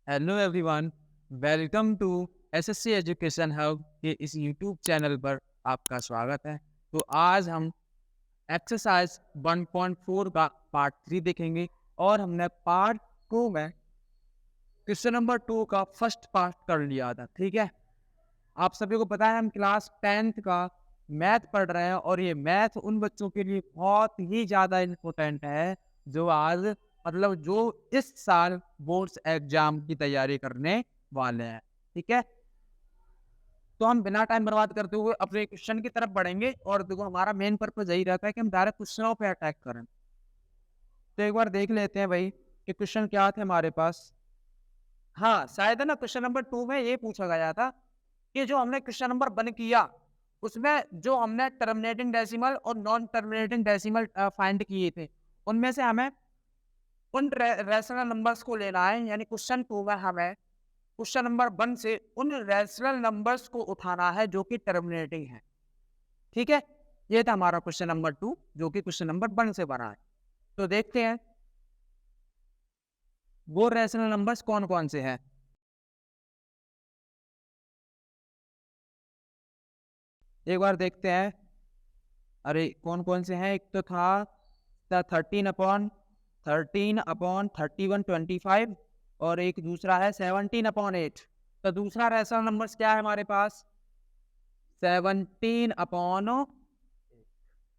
Hello everyone, welcome to SSC education hub के इस YouTube channel पर आपका स्वागत है। तो आज हम एक्सरसाइज 1.4 का पार्ट 3 देखेंगे और हमने पार्ट 2 में क्वेश्चन नंबर 2 का फर्स्ट पार्ट कर लिया था। ठीक है, आप सभी को पता है हम क्लास 10th का मैथ पढ़ रहे हैं और ये मैथ उन बच्चों के लिए बहुत ही ज़्यादा इम्पोर्टेंट है जो आज जो इस साल बोर्ड्स एग्जाम की तैयारी करने वाले हैं। ठीक है, तो हम बिना टाइम बर्बाद करते हुए अपने क्वेश्चन की तरफ बढ़ेंगे और देखो हमारा मेन पर्पज यही रहता है कि हम डायरेक्ट क्वेश्चनों पे अटैक करें। तो एक बार देख लेते हैं भाई कि क्वेश्चन क्या थे हमारे पास। हाँ, शायद है ना, क्वेश्चन नंबर 2 में ये पूछा गया था कि जो हमने क्वेश्चन नंबर 1 किया उसमें जो हमने टर्मिनेटिंग डेसिमल और नॉन टर्मिनेटिंग डेसिमल फाइंड किए थे, उनमें से हमें उन रैशनल नंबर्स को लेना है। यानी क्वेश्चन 2 में हमें क्वेश्चन नंबर 1 से उन रैशनल नंबर्स को उठाना है जो कि टर्मिनेटिंग है। ठीक है, ये था हमारा क्वेश्चन नंबर 2 जो कि क्वेश्चन नंबर 1 से बना है। तो देखते हैं वो रैशनल नंबर्स कौन कौन से हैं। एक बार देखते हैं, अरे कौन कौन से हैं। एक तो था 13/31/25 और एक दूसरा है 17/8। तो दूसरा रैशनल नंबर्स क्या है हमारे पास? 17/।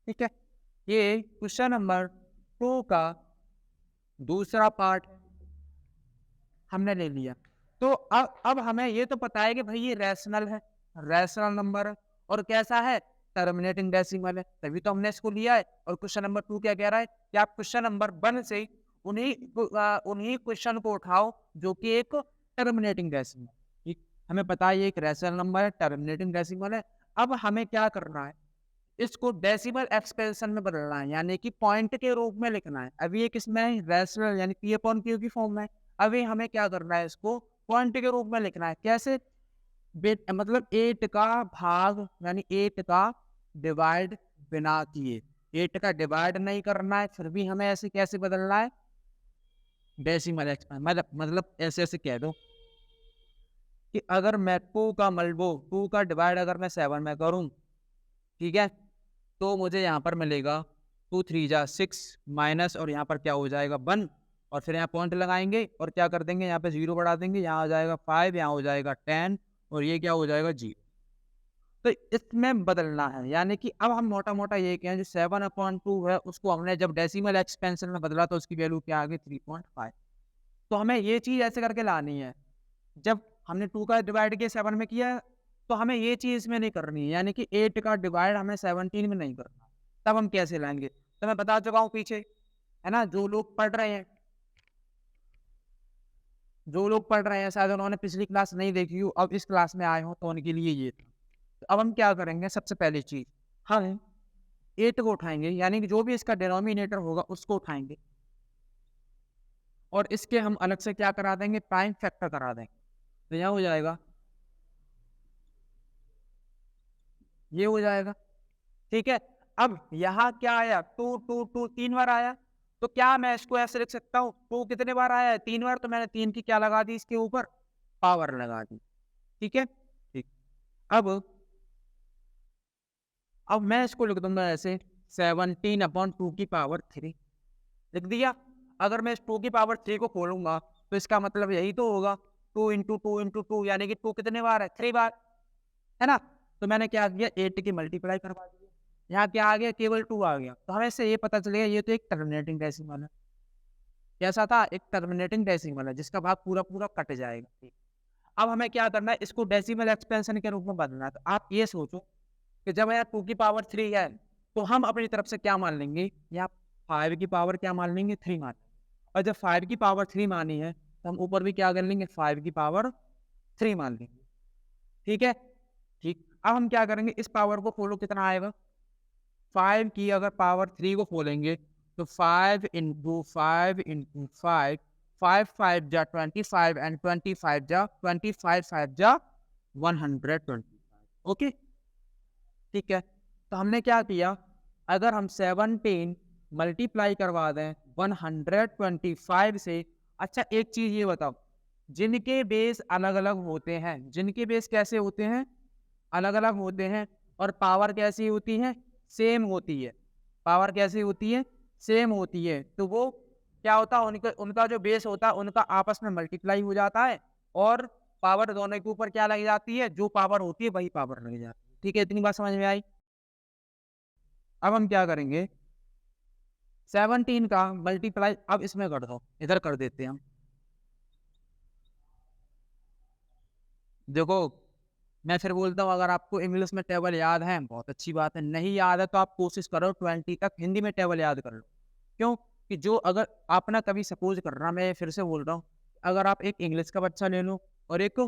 ठीक है, ये क्वेश्चन नंबर 2 का दूसरा पार्ट हमने ले लिया। तो अब हमें ये तो पता है कि भाई ये रैशनल है, रैशनल नंबर है और कैसा है, टर्मिनेटिंग डेसिमल है, तभी तो हमने इसको लिया है। और क्वेश्चन नंबर 2 क्या कह रहा है कि आप क्वेश्चन नंबर 1 से उन्हीं क्वेश्चन को उठाओ जो कि एक टर्मिनेटिंग डेसिमल। ठीक, हमें पता है ये एक रैशनल नंबर है, टर्मिनेटिंग डेसिमल है। अब हमें क्या करना है, इसको डेसिमल एक्सप्रेशन में बदलना है, यानी कि पॉइंट के रूप में लिखना है। अभी ये किसमें है, रैशनल यानी पी अपॉन क्यू की फॉर्म में। अभी हमें क्या करना है, इसको पॉइंट के रूप में लिखना है। कैसे? 8 का भाग यानी 8 का डिवाइड बिना किए, 8 का डिवाइड नहीं करना है, फिर भी हमें ऐसे कैसे बदलना है, डेसिमल एक्सप्रेशन। मतलब ऐसे ऐसे कह दो कि अगर मैं 2 का डिवाइड अगर मैं 7 में करूं, ठीक है, तो मुझे यहाँ पर मिलेगा 2 3 जा 6 माइनस और यहाँ पर क्या हो जाएगा 1 और फिर यहाँ पॉइंट लगाएंगे और क्या कर देंगे, यहाँ पे 0 बढ़ा देंगे, यहाँ हो जाएगा 5, यहाँ हो जाएगा 10 और ये क्या हो जाएगा 0। तो इसमें बदलना है, यानी कि अब हम मोटा मोटा ये कहें जो 7/2 है उसको हमने जब डेसिमल एक्सपेंशन में बदला तो उसकी वैल्यू क्या आ गई 3.5। तो हमें ये चीज़ ऐसे करके लानी है, जब हमने 2 का डिवाइड किया 7 में किया तो हमें ये चीज़ इसमें नहीं करनी है, यानी कि 8 का डिवाइड हमें 17 में नहीं करना। तब हम कैसे लाएंगे, तो मैं बता चुका हूँ पीछे, है ना। जो लोग पढ़ रहे हैं शायद उन्होंने पिछली क्लास नहीं देखी हो, अब इस क्लास में आए हो तो उनके लिए ये था। तो अब हम क्या करेंगे, सबसे पहली चीज हम 8 को उठाएंगे, यानी कि जो भी इसका डिनोमिनेटर होगा उसको उठाएंगे और इसके हम अलग से क्या करा देंगे, प्राइम फैक्टर करा देंगे। तो यह हो जाएगा, ये हो जाएगा। ठीक है, अब यहाँ क्या आया, 2 2 2 3 बार आया। तो क्या मैं इसको ऐसे लिख सकता हूँ, 2 कितने बार आया है, 3 बार, तो मैंने 3 की क्या लगा दी, इसके ऊपर पावर लगा दी। ठीक है, ठीक। अब मैं इसको लिख दूंगा ऐसे 17/2 की पावर 3 लिख दिया। अगर मैं इस 2 की पावर 3 को खोलूंगा तो इसका मतलब यही तो होगा, 2 × 2 × 2 यानी कि 2 कितने बार है, 3 बार, है ना। तो मैंने क्या किया, 8 की मल्टीप्लाई करवा दी, यहाँ क्या आ गया, केवल 2 आ गया। तो हमें इससे ये पता चलेगा ये तो एक टर्मिनेटिंग डेसिमल है। कैसा था, एक टर्मिनेटिंग डेसिमल है जिसका भाग पूरा पूरा कट जाएगा। अब हमें क्या करना है, इसको डेसिमल एक्सपेंशन के रूप में बदलना है। तो आप ये सोचो कि जब यहाँ 2 की पावर 3 है तो हम अपनी तरफ से क्या मान लेंगे, यहाँ 5 की पावर क्या मान लेंगे, 3 मान लेंगे। और जब 5 की पावर 3 मानी है तो हम ऊपर भी क्या कर लेंगे, 5 की पावर 3 मान लेंगे। ठीक है, ठीक। अब हम क्या करेंगे, इस पावर को खोलो, कितना आएगा, 5 की अगर पावर 3 को खोलेंगे तो 5 × 5 × 5, 5 5 जा 25 एंड 25 जा 25 5 जा 125। ओके, ठीक है। तो हमने क्या किया, अगर हम 17 मल्टीप्लाई करवा दें 125 से। अच्छा एक चीज ये बताओ, जिनके बेस अलग अलग होते हैं। जिनके बेस कैसे होते हैं? अलग अलग होते हैं। और पावर कैसी होती है? सेम होती है। पावर कैसी होती है? सेम होती है। तो वो क्या होता है, उनका उनका जो बेस होता है उनका आपस में मल्टीप्लाई हो जाता है, और पावर दोनों के ऊपर क्या लग जाती है? जो पावर होती है वही पावर लग जाती है। ठीक है, इतनी बात समझ में आई? अब हम क्या करेंगे, 17 का मल्टीप्लाई अब इसमें कर दो, इधर कर देते हैं हम। देखो, मैं फिर बोलता हूँ, अगर आपको इंग्लिश में टेबल याद है बहुत अच्छी बात है, नहीं याद है तो आप कोशिश करो 20 तक हिंदी में टेबल याद कर लो। क्यों? कि जो अगर आप ना कभी सपोज कर रहा, मैं फिर से बोल रहा हूँ, अगर आप एक इंग्लिश का बच्चा ले लो और एक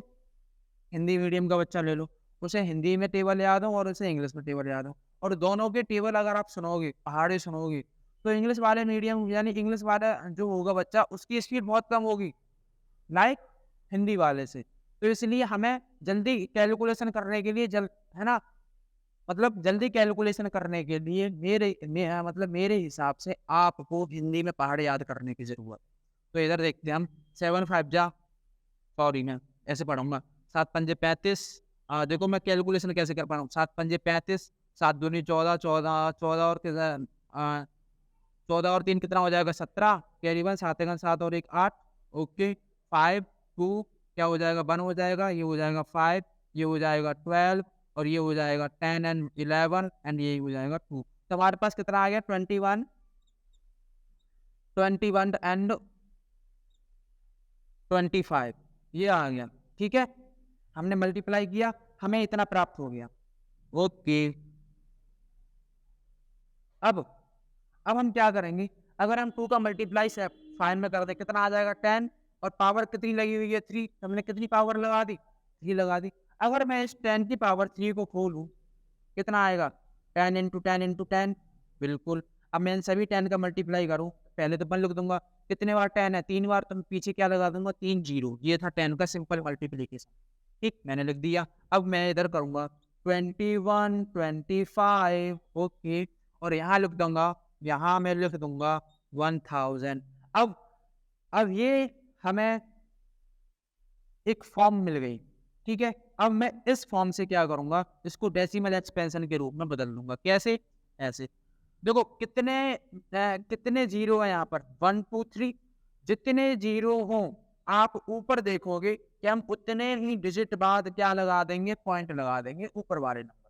हिंदी मीडियम का बच्चा ले लो, उसे हिंदी में टेबल याद हो और उसे इंग्लिश में टेबल याद हो, और दोनों के टेबल अगर आप सुनोगे, पहाड़े सुनोगे, तो इंग्लिश वाले मीडियम यानी इंग्लिश वाला जो होगा बच्चा, उसकी स्पीड बहुत कम होगी लाइक हिंदी वाले से। तो इसलिए हमें जल्दी कैलकुलेशन करने के लिए है ना, मतलब जल्दी कैलकुलेशन करने के लिए मतलब मेरे हिसाब से आपको हिंदी में पहाड़े याद करने की जरूरत। तो इधर देखते हैं हम, 7 5 जा, सॉरी मैं ऐसे पढ़ूंगा, 7 पंजे 35। देखो मैं कैलकुलेशन कैसे कर पा रहा हूँ, 7 पंजे 35, 7 दूनी 14, 14 14 और 14 और 3 कितना हो जाएगा? 17, कैरी 1, 7 7 और 1 8। ओके, 5 2 क्या हो जाएगा? 1 हो जाएगा, ये हो जाएगा 5, ये हो जाएगा 12, और ये हो जाएगा 10 एंड 11 एंड ये हो जाएगा 2। तो हमारे पास कितना आ गया? 21 21 एंड 25, ये आ गया। ठीक है, हमने मल्टीप्लाई किया, हमें इतना प्राप्त हो गया। ओके, अब हम क्या करेंगे, अगर हम 2 का मल्टीप्लाई से फाइन में कर दे, कितना आ जाएगा? 10, और पावर कितनी लगी हुई है? 3। हमने कितनी पावर लगा दी? 3 लगा दी। अगर मैं इस 10 की पावर 3 को खोलूं, कितना आएगा? 10 इंटू 10 इंटू 10, बिल्कुल। अब मैं इन सभी 10 का मल्टीप्लाई करूं, पहले तो 1 लिख दूंगा, कितने बार 10 है? 3 बार, तो मैं पीछे क्या लगा दूंगा? 3 जीरो। ये था 10 का सिंपल मल्टीप्लीकेशन। ठीक, मैंने लिख दिया। अब मैं इधर करूंगा 21 25, ओके, और यहाँ लिख दूंगा, यहाँ मैं लिख दूंगा 1000। अब ये हमें एक फॉर्म मिल गई। ठीक है, अब मैं इस फॉर्म से क्या करूंगा, इसको डेसिमल एक्सपेंशन के रूप में बदल दूंगा। कैसे? ऐसे देखो, कितने जीरो है यहाँ पर? 1 2 3। जितने जीरो हो आप ऊपर देखोगे कि हम उतने ही डिजिट बाद क्या लगा देंगे? पॉइंट लगा देंगे ऊपर वाले नंबर का।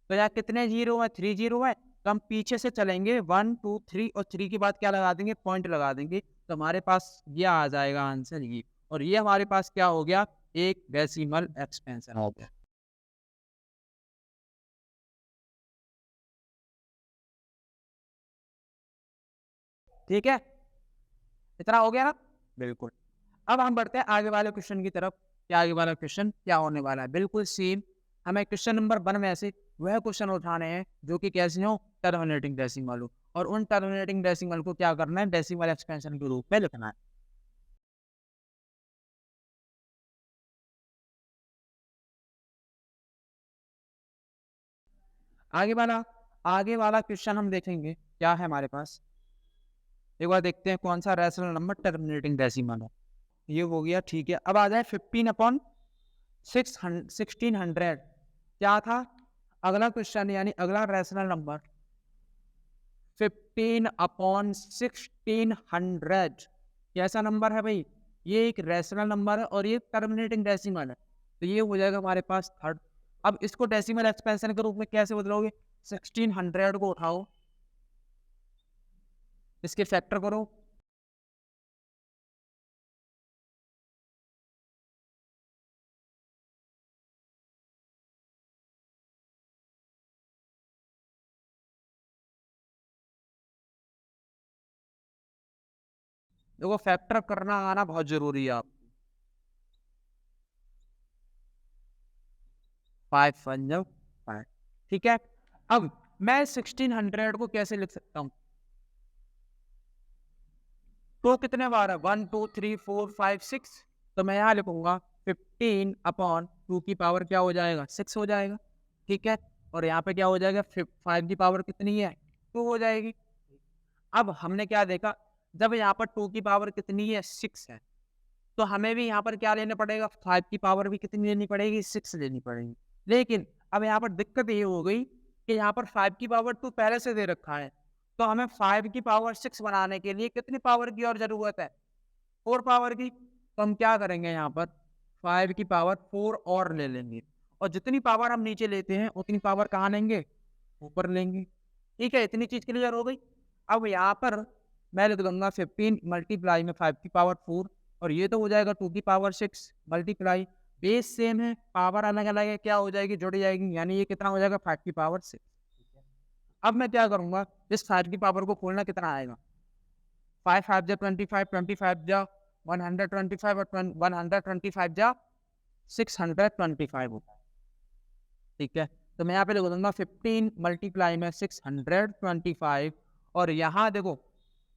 तो यहाँ कितने जीरो है? 3 जीरो है, तो हम पीछे से चलेंगे 1 2 3, और 3 के बाद क्या लगा देंगे? पॉइंट लगा देंगे। तो हमारे पास ये आ जाएगा आंसर ये, और ये हमारे पास क्या हो गया? एक डेसिमल एक्सपेंशन हो गया। ठीक है, इतना हो गया ना? बिल्कुल। अब हम बढ़ते हैं आगे वाले क्वेश्चन की तरफ। क्या आगे वाला क्वेश्चन क्या होने वाला है? बिल्कुल सेम, हमें क्वेश्चन नंबर 1 में से वह क्वेश्चन उठाने हैं जो कि कैसे हो? टर्मिनेटिंग डेसिमल हो, और उन टर्मिनेटिंग डेसिमल को क्या करना है? डेसिमल एक्सपेंशन के रूप में लिखना है। आगे वाला क्वेश्चन हम देखेंगे क्या है हमारे पास। एक बार देखते हैं कौन सा रैशनल नंबर टर्मिनेटिंग डेसिमल है। ये हो गया, ठीक है। अब आ जाए 15 अपॉन 1600। क्या था अगला क्वेश्चन, यानी अगला रैशनल नंबर? 15 अपॉन 1600 कैसा नंबर है भाई? ये एक रैशनल नंबर है और ये टर्मिनेटिंग डेसिमल है, तो ये हो जाएगा हमारे पास थर्ड। अब इसको डेसिमल एक्सपेंशन के रूप में कैसे बदलोगे? 1600 को उठाओ, इसके फैक्टर करो, देखो फैक्टर करना आना बहुत जरूरी है आप। 5 1 जब 5, ठीक है। अब मैं 1600 को कैसे लिख सकता हूँ? तो कितने बार है? 1 2 3 4 5 6, तो मैं यहाँ लिखूंगा 15 अपॉन 2 की पावर क्या हो जाएगा? 6 हो जाएगा। ठीक है, और यहाँ पे क्या हो जाएगा? 5 की पावर कितनी है? 2 हो जाएगी। अब हमने क्या देखा, जब यहाँ पर 2 की पावर कितनी है? 6 है, तो हमें भी यहाँ पर क्या लेना पड़ेगा, 5 की पावर भी कितनी लेनी पड़ेगी, 6 लेनी पड़ेगी। लेकिन अब यहाँ पर दिक्कत ये हो गई कि यहाँ पर 5 की पावर 2 पहले से दे रखा है, तो हमें 5 की पावर 6 बनाने के लिए कितनी पावर की और ज़रूरत है, 4 पावर की। तो हम क्या करेंगे, यहाँ पर 5 की पावर 4 और ले लेंगे, और जितनी पावर हम नीचे लेते हैं उतनी पावर कहाँ लेंगे, ऊपर लेंगे। ठीक है, इतनी चीज़ क्लियर हो गई। अब यहाँ पर मैं लिख दूंगा 15 मल्टीप्लाई में 5 की पावर 4, और ये तो हो जाएगा 2 की पावर 6 मल्टीप्लाई, बेस सेम है, पावर अलग अलग है, क्या हो जाएगी, जुड़ जाएगी, यानी ये कितना हो जाएगा, 5 की पावर 6। अब मैं क्या करूंगा, इस 5 की पावर को खोलना, कितना आएगा, 5 5 जा 25, 25 जा 125 और 125 जा 625 होता है। ठीक है, तो मैं यहाँ पे लिख दूंगा 15 मल्टीप्लाई में 625, और यहाँ देखो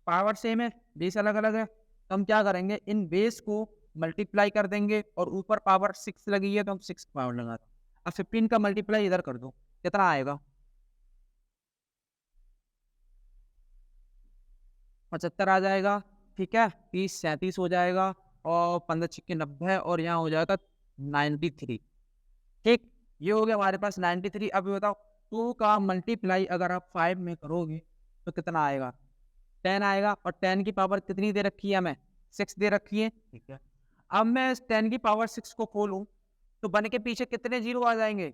पावर सेम है, बेस अलग अलग है, तो हम क्या करेंगे, इन बेस को मल्टीप्लाई कर देंगे, और ऊपर पावर 6 लगी है तो हम 6 पावर लगा दें। अब 15 का मल्टीप्लाई इधर कर दो, कितना आएगा, 75 आ जाएगा। ठीक है, 30 37 हो जाएगा, और 15 छिक्के 90, और यहाँ हो जाएगा 93। ठीक, ये हो गया हमारे पास 93। अब बताओ 2 का मल्टीप्लाई अगर आप 5 में करोगे तो कितना आएगा, 10 आएगा, और 10 की पावर कितनी दे रखी है हमें, 6 दे रखी है। ठीक है, अब मैं इस 10 की पावर 6 को खोलूं तो बन के पीछे कितने जीरो आ जाएंगे,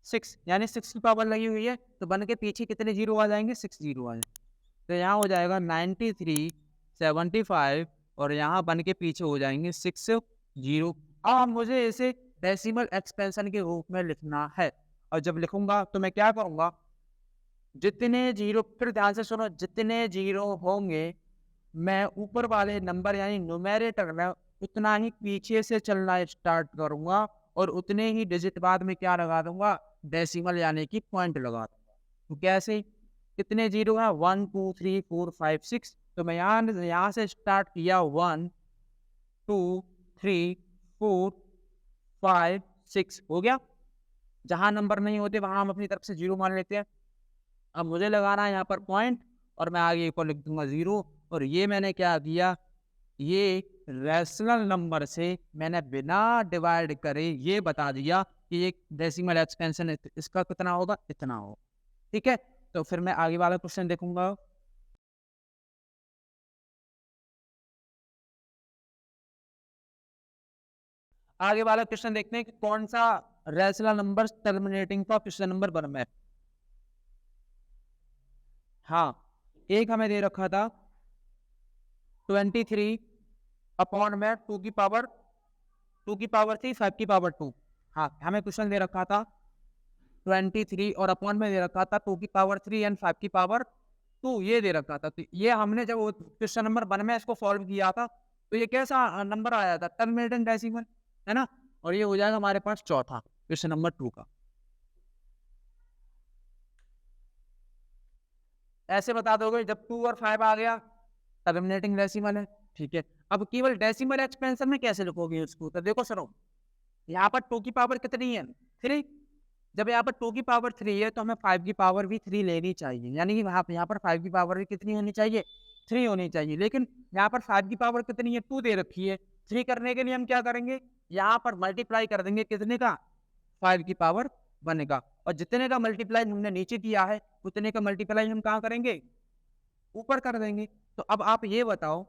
6, यानी 6 की पावर लगी हुई है, तो बन के पीछे कितने जीरो आ जाएंगे, 6 जीरो आ जाएंगे। तो यहाँ हो जाएगा 93 75, और यहाँ बन के पीछे हो जाएंगे 6 जीरो। अब मुझे इसे डेसिमल एक्सपेंशन के रूप में लिखना है, और जब लिखूंगा तो मैं क्या करूंगा, जितने जीरो, फिर ध्यान से सुनो, जितने जीरो होंगे मैं ऊपर वाले नंबर यानी न्यूमेरेटर में उतना ही पीछे से चलना स्टार्ट करूंगा, और उतने ही डिजिट बाद में क्या लगा दूंगा, डेसिमल यानी कि पॉइंट लगा दूंगा। तो कैसे, कितने जीरो हैं, 1 2 3 4 5 6, तो मैं यहाँ से स्टार्ट किया 1 2 3 4 5 6 हो गया। जहां नंबर नहीं होते वहां हम अपनी तरफ से जीरो मान लेते हैं। अब मुझे लगाना है यहाँ पर पॉइंट, और मैं आगे ऊपर लिख दूंगा 0। और ये मैंने क्या किया, ये रैशनल नंबर से मैंने बिना डिवाइड करे ये बता दिया कि एक डेसिमल एक्सपेंशन इसका कितना होगा, इतना होगा। ठीक है, तो फिर मैं आगे वाला क्वेश्चन देखूंगा। आगे वाला क्वेश्चन देखते हैं कि कौन सा रैशनल नंबर टर्मिनेटिंग का क्वेश्चन नंबर 1 में। हाँ, एक हमें दे रखा था 23 अपॉन में 2 की पावर 3 5 की पावर 2। हाँ, हमें क्वेश्चन दे रखा था 23 और अपॉन में दे रखा था 2 की पावर 3 एंड 5 की पावर 2, ये दे रखा था। तो ये हमने जब क्वेश्चन नंबर 1 में इसको सॉल्व किया था तो ये कैसा नंबर आया था, टर्मिनेटिंग डेसिमल, है ना। और ये हो जाएगा हमारे पास चौथा क्वेश्चन नंबर 2 का। ऐसे बता दोगे जब 2 और 5 आ गया टर्मिनेटिंग डेसिमल है। ठीक है, अब केवल डेसिमल एक्सपेंशन में कैसे लिखोगे उसको, तो देखो सुनो, यहाँ पर 2 की पावर कितनी है, 3। जब यहाँ पर 2 की पावर 3 है तो हमें 5 की पावर भी 3 लेनी चाहिए, यानी कि यहाँ पर 5 की पावर भी कितनी होनी चाहिए, 3 होनी चाहिए। लेकिन यहाँ पर 5 की पावर कितनी है, 2 दे रखी है। 3 करने के लिए हम क्या करेंगे, यहाँ पर मल्टीप्लाई कर देंगे कितने का, 5 की पावर 1 का। और जितने का मल्टीप्लाई हमने नीचे किया है उतने का मल्टीप्लाई हम कहाँ करेंगे, ऊपर कर देंगे। तो अब आप ये बताओ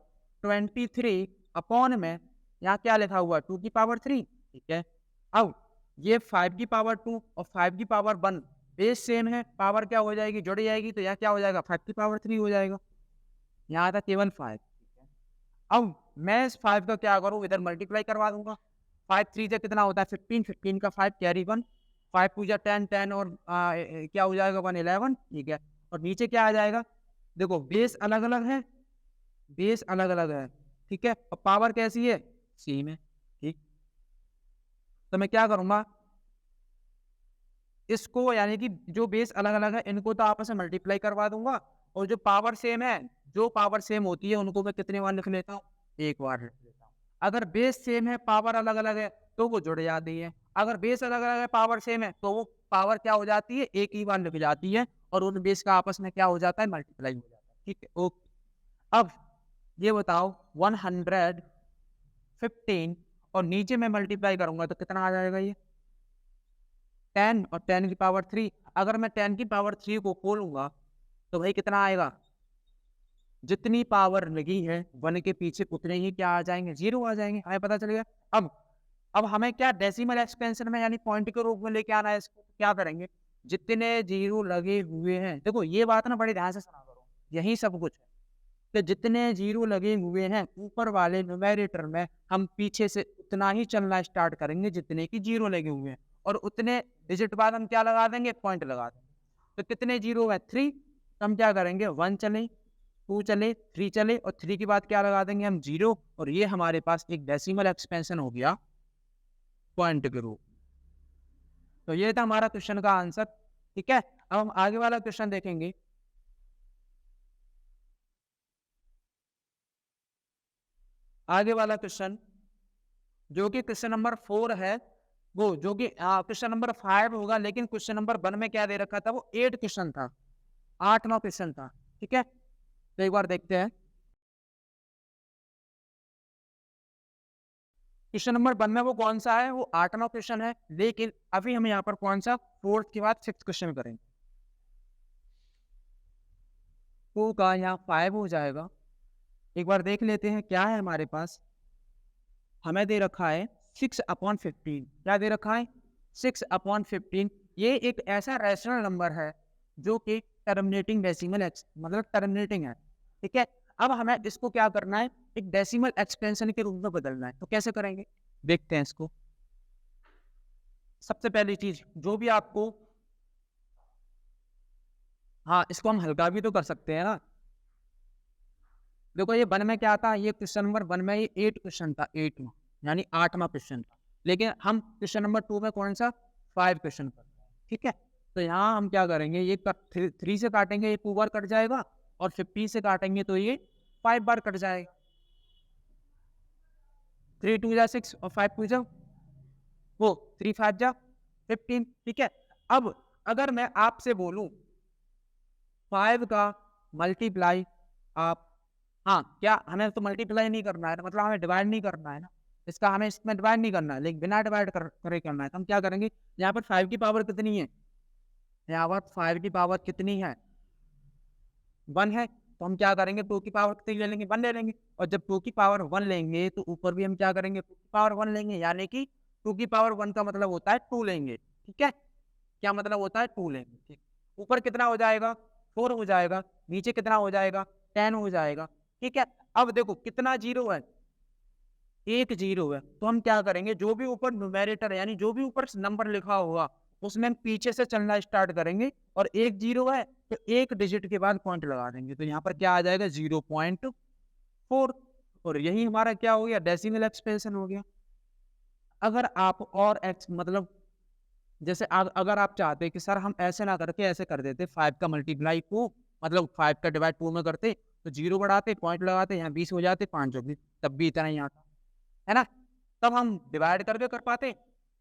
23 अपॉन में यहाँ क्या लिखा हुआ है, 2 की पावर 3। ठीक है, अब ये 5 की पावर 2 और 5 की पावर 1 बेस सेम है, पावर क्या हो जाएगी, जुड़ जाएगी, तो यहाँ क्या हो जाएगा, 5 की पावर 3 हो जाएगा। यहाँ था केवल 5। अब मैं इस 5 का क्या करूँ, इधर मल्टीप्लाई करवा दूंगा। 5 3 से कितना होता है 15, 15 का 5 कैरी 1, 5 पूजा 10 10 और क्या हो जाएगा 1 11। ठीक है, और नीचे क्या आ जाएगा, देखो बेस अलग अलग है, बेस अलग अलग है। ठीक है, और पावर कैसी है, सेम है। ठीक, तो मैं क्या करूंगा, इसको यानी कि जो बेस अलग अलग है इनको तो आपस में मल्टीप्लाई करवा दूंगा, और जो पावर सेम है, जो पावर सेम होती है उनको मैं कितने बार लिख लेता हूँ, एक बार लिख लेता हूँ। अगर बेस सेम है पावर अलग अलग है तो वो जुड़ जाती है, अगर बेस अलग अलग है पावर सेम है तो वो पावर क्या हो जाती है, एक ही बार लिख जाती है, और उन बेस का आपस में क्या हो जाता है, मल्टीप्लाई हो जाता है। ठीक है, ओके। अब ये बताओ 15 और नीचे मैं मल्टीप्लाई करूंगा तो कितना आ जाएगा ये 10 और 10 की पावर 3। अगर मैं 10 की पावर 3 को खोलूंगा तो भाई कितना आएगा, जितनी पावर लगी है 1 के पीछे उतने ही क्या आ जाएंगे, 0 आ जाएंगे, हमें पता चल गया। अब हमें क्या डेसिमल एक्सपेंशन में यानी पॉइंट के रूप में लेके आना है इसको, क्या करेंगे, जितने जीरो लगे हुए हैं, देखो ये बात ना बड़ी ध्यान से सुना करो, यही सब कुछ है कि जितने जीरो लगे हुए हैं ऊपर वाले न्यूमेरेटर में हम पीछे से उतना ही चलना स्टार्ट करेंगे जितने की जीरो लगे हुए हैं, और उतने डिजिट बाद हम क्या लगा देंगे, पॉइंट लगा देंगे। तो कितने जीरो है 3, तो हम क्या करेंगे 1 चले, 2 चले, 3 चले और 3 के बाद क्या लगा देंगे हम 0, और ये हमारे पास एक डेसिमल एक्सपेंशन हो गया पॉइंट के रूप। तो ये था हमारा क्वेश्चन का आंसर। ठीक है, अब हम आगे वाला क्वेश्चन देखेंगे। आगे वाला क्वेश्चन जो कि क्वेश्चन नंबर 4 है, वो जो कि क्वेश्चन नंबर 5 होगा, लेकिन क्वेश्चन नंबर 1 में क्या दे रखा था, वो 8 क्वेश्चन था, 8वां क्वेश्चन था। ठीक है, तो एक बार देखते हैं। क्वेश्चन नंबर 1 में वो कौन सा है, वो 8वां क्वेश्चन है, लेकिन अभी हम यहाँ पर कौन सा 4th के बाद 6th क्वेश्चन करेंगे। 2 का यहाँ 5 हो जाएगा। एक बार देख लेते हैं क्या है हमारे पास। हमें दे रखा है 6/15। क्या दे रखा है 6/15। ये एक ऐसा रैशनल नंबर है जो कि टर्मिनेटिंग डेसिमल मतलब टर्मिनेटिंग है। ठीक है, अब हमें इसको क्या करना है, एक डेसिमल एक्सपेंशन के रूप में बदलना है। तो कैसे करेंगे, देखते हैं इसको। सबसे पहली चीज जो भी आपको, हाँ इसको हम हल्का भी तो कर सकते हैं ना। देखो ये 1 में क्या था, ये क्वेश्चन नंबर 1 में ये 8 क्वेश्चन था, 8 यानी 8वां क्वेश्चन था, लेकिन हम क्वेश्चन नंबर 2 में कौन सा 5 क्वेश्चन कर रहे हैं। ठीक है, तो यहाँ हम क्या करेंगे, ये 3 से काटेंगे ये 2 बार कट जाएगा, और 50 से काटेंगे तो ये 5 बार कट जाएगा। 3 2 जा 6 और 5 2 जा वो 3 5 जा 15। ठीक है, अब अगर मैं आपसे बोलूं 5 का मल्टीप्लाई आप, हाँ क्या हमें तो मल्टीप्लाई नहीं करना है, मतलब हमें डिवाइड नहीं करना है ना, इसका हमें इसमें डिवाइड नहीं करना है, लेकिन बिना डिवाइड करे करना है। तो हम क्या करेंगे, यहाँ पर 5 की पावर कितनी है, यहाँ पर 5 की पावर कितनी है 1 है, तो हम क्या करेंगे 2 की पावर कितनी ले लेंगे 1 ले लेंगे, और जब 2 की पावर 1 लेंगे तो ऊपर भी हम क्या करेंगे 2 की पावर 1 लेंगे, यानी कि 2 की पावर 1 का मतलब होता है 2 लेंगे। ठीक है, क्या मतलब होता है 2 लेंगे। ठीक, ऊपर कितना हो जाएगा 4 हो जाएगा, नीचे कितना हो जाएगा 10 हो जाएगा। ठीक है, अब देखो कितना जीरो है, एक जीरो है, तो हम क्या करेंगे, जो भी ऊपर न्यूमेरेटर है यानी जो भी ऊपर नंबर लिखा होगा उसमें हम पीछे से चलना स्टार्ट करेंगे, और एक जीरो है तो एक डिजिट के बाद पॉइंट लगा देंगे, तो यहाँ पर क्या आ जाएगा 0.4, और यही हमारा क्या हो गया डेसिमल एक्सपेंशन हो गया। अगर आप और मतलब जैसे अगर आप चाहते कि सर हम ऐसे ना करके ऐसे कर देते, 5 का मल्टीप्लाई को मतलब 5 का डिवाइड 2 में करते, तो 0 बढ़ाते पॉइंट लगाते, यहाँ 20 हो जाते 5 हो गई, तब भी इतना ही आता है ना, तब हम डिवाइड करके कर पाते।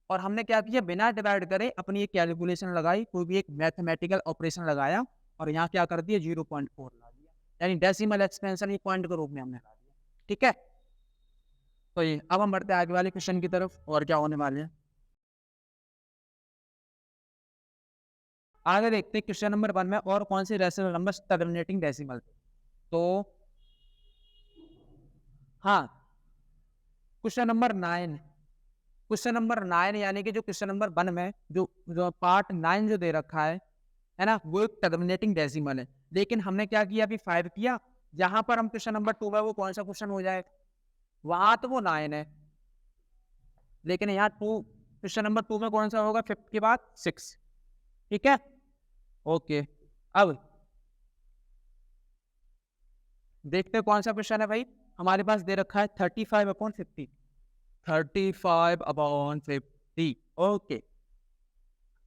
और हमने क्या किया, बिना डिवाइड करे अपनी एक कैलकुलेशन लगाई, कोई भी एक मैथमेटिकल ऑपरेशन लगाया, और यहाँ क्या कर दिया 0.4 ला दिया, यानी डेसिमल एक्सपेंशन एक पॉइंट के रूप में हमने ला दिया। ठीक है, तो ये अब हम बढ़ते हैं आगे वाले क्वेश्चन की तरफ, और क्या होने वाले हैं आगे देखते हैं। क्वेश्चन नंबर 1 में और कौन से रैशनल नंबर टर्मिनेटिंग डेसिमल, तो हाँ क्वेश्चन नंबर 9, क्वेश्चन नंबर 9 यानी कि जो क्वेश्चन नंबर 1 में जो पार्ट 9 जो दे रखा है ना, वो एक टर्मिनेटिंग डेसिमल है, लेकिन हमने क्या किया अभी 5 किया, जहां पर हम क्वेश्चन नंबर 2 में वो कौन सा क्वेश्चन हो जाएगा, वहां तो वो 9 है, लेकिन यहाँ क्वेश्चन नंबर 2 में कौन सा होगा 5 के बाद 6। ठीक है, ओके, अब देखते हैं कौन सा क्वेश्चन है भाई। हमारे पास दे रखा है 35/50, 35/50। ओके,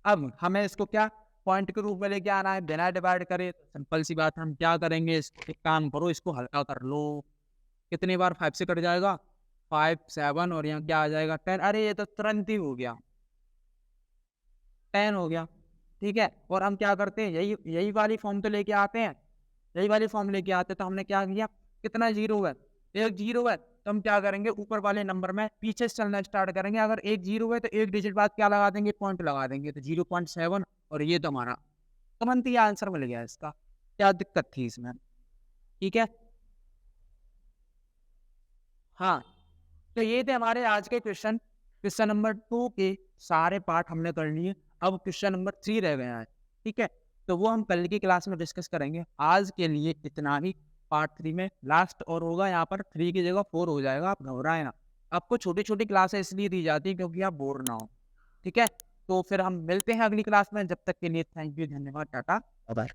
अब हमें इसको क्या पॉइंट के रूप में लेके आना है, बिना डिवाइड करे, तो सिंपल सी बात है, हम क्या करेंगे, इसको एक काम करो, इसको हल्का कर लो, कितनी बार 5 से कट जाएगा 5 7, और यहाँ क्या आ जाएगा 10, अरे ये तो तुरंत ही हो गया 10 हो गया। ठीक है, और हम क्या करते हैं, यही वाली फॉर्म तो लेके आते हैं, यही वाली फॉर्म लेके आते हैं, तो हमने क्या किया, कितना जीरो है, एक जीरो है, तो हम क्या करेंगे, ऊपर वाले नंबर में पीछे से चलना स्टार्ट करेंगे। अगर एक जीरो है तो एक डिजिट बाद क्या लगा देंगे, पॉइंट लगा देंगे, तो 0.7 और ये तो हमारा तुरंत ही आंसर मिल गया इसका। क्या दिक्कत थी इसमें? ठीक है, हाँ। तो ये थे हमारे आज के क्वेश्चन। क्वेश्चन नंबर 2 के सारे पार्ट हमने कर लिए। अब क्वेश्चन नंबर 3 रह गया है, ठीक है, तो वो हम कल की क्लास में डिस्कस करेंगे। आज के लिए इतना ही। पार्ट 3 में लास्ट और होगा, यहाँ पर 3 की जगह 4 हो जाएगा, आप घबराएं ना। आपको छोटी छोटी क्लासें इसलिए दी जाती है क्योंकि आप बोर ना हो, ठीक है। तो फिर हम मिलते हैं अगली क्लास में, जब तक के लिए थैंक यू, धन्यवाद, टाटा, बाय।